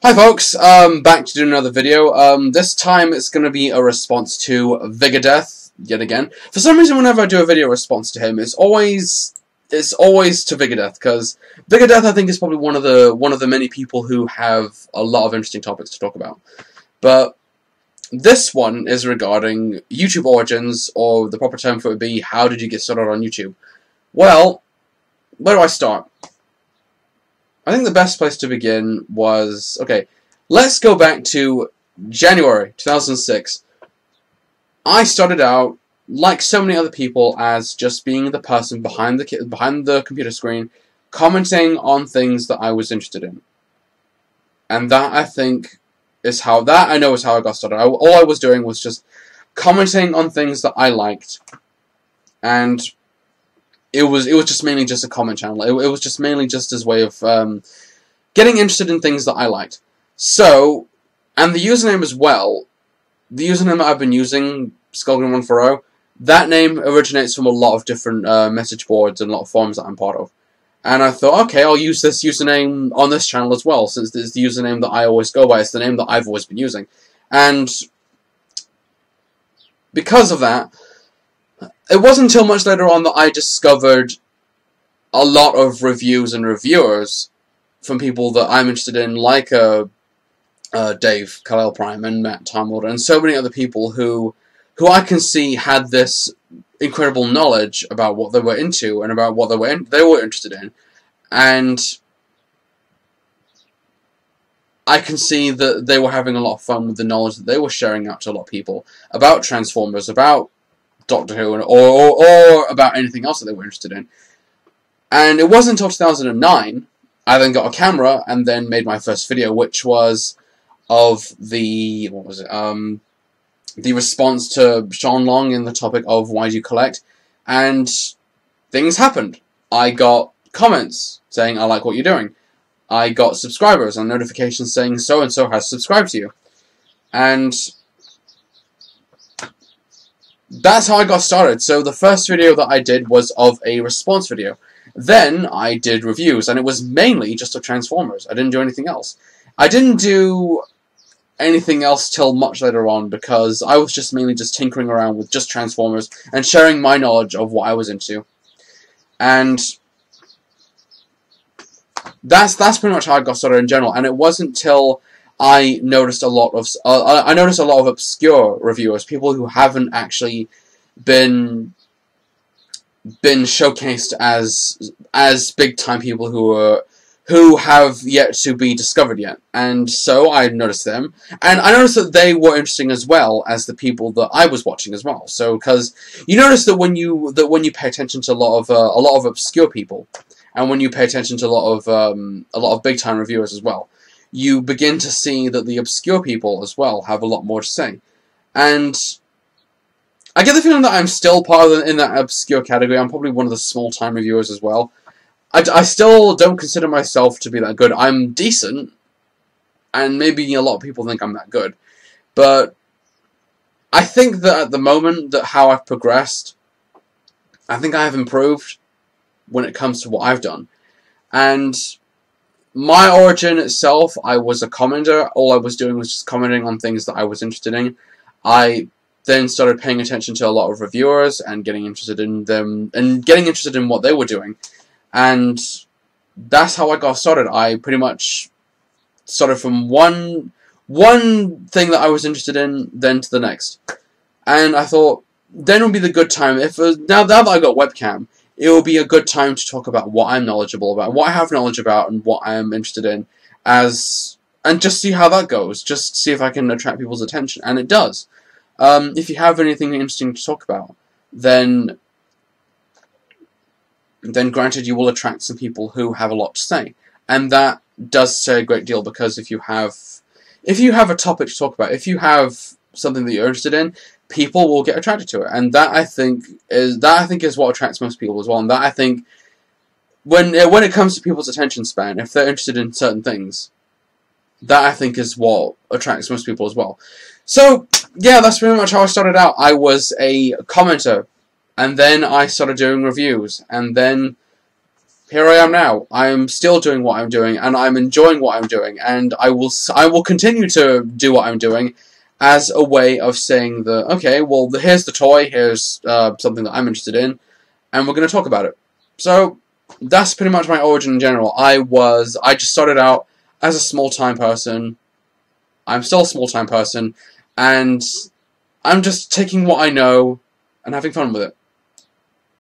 Hi folks, back to do another video. This time it's going to be a response to Vigadeath, yet again. For some reason, whenever I do a video response to him, it's always to Vigadeath, because Vigadeath, I think, is probably one of the many people who have a lot of interesting topics to talk about. But this one is regarding YouTube origins, or the proper term for it would be, how did you get started on YouTube? Well, where do I start? I think the best place to begin was, okay, let's go back to January 2006. I started out, like so many other people, as just being the person behind the computer screen, commenting on things that I was interested in. And that, I think, is how I got started. All I was doing was just commenting on things that I liked, and it was just mainly just a comment channel. It was just mainly just his way of getting interested in things that I liked. So, and the username as well, the username that I've been using, Skullgrim140, that name originates from a lot of different message boards and a lot of forums that I'm part of. And I thought, okay, I'll use this username on this channel as well, since it's the username that I always go by. It's the name that I've always been using. And because of that, it wasn't until much later on that I discovered a lot of reviews and reviewers from people that I'm interested in, like Dave, Khalil Prime, and Matt Tomwood, and so many other people who I can see had this incredible knowledge about what they were into and about what they were interested in, and I can see that they were having a lot of fun with the knowledge that they were sharing out to a lot of people about Transformers, about Doctor Who, or about anything else that they were interested in. And it wasn't until 2009 I then got a camera and then made my first video, which was of the response to Sean Long in the topic of why do you collect, and things happened. I got comments saying I like what you're doing. I got subscribers and notifications saying so and so has subscribed to you, and that's how I got started. So the first video that I did was of a response video. Then I did reviews, and it was mainly just of Transformers. I didn't do anything else. I didn't do anything else till much later on, because I was just mainly just tinkering around with just Transformers and sharing my knowledge of what I was into. And that's pretty much how I got started in general. And it wasn't till I noticed a lot of obscure reviewers, people who haven't actually been showcased as big time people who have yet to be discovered yet. And so I noticed them, and I noticed that they were interesting as well as the people that I was watching as well. So, because you notice that when you pay attention to a lot of obscure people, and when you pay attention to a lot of big time reviewers as well, you begin to see that the obscure people as well have a lot more to say. And I get the feeling that I'm still part of in that obscure category. I'm probably one of the small-time reviewers as well. I still don't consider myself to be that good. I'm decent, and maybe a lot of people think I'm that good. But I think that at the moment, that how I've progressed, I think I have improved when it comes to what I've done. And my origin itself, I was a commenter. All I was doing was just commenting on things that I was interested in. I then started paying attention to a lot of reviewers and getting interested in them and getting interested in what they were doing. And that's how I got started. I pretty much started from one thing that I was interested in, then to the next. And I thought, then would be the good time, now that I got webcam, it will be a good time to talk about what I'm knowledgeable about, what I have knowledge about, and what I am interested in, and just see how that goes. Just see if I can attract people's attention, and it does. If you have anything interesting to talk about, then granted you will attract some people who have a lot to say, and that does say a great deal, because if you have a topic to talk about, if you have something that you're interested in, people will get attracted to it, and that I think is what attracts most people as well. And that I think when it comes to people's attention span, if they're interested in certain things, that I think is what attracts most people as well. So yeah, that's pretty much how I started out. I was a commenter, and then I started doing reviews, and then here I am now. I'm still doing what I'm doing, and I'm enjoying what I'm doing, and I will continue to do what I'm doing as a way of saying that, okay, well, here's the toy, here's something that I'm interested in, and we're going to talk about it. So that's pretty much my origin in general. I just started out as a small-time person. I'm still a small-time person, and I'm just taking what I know and having fun with it.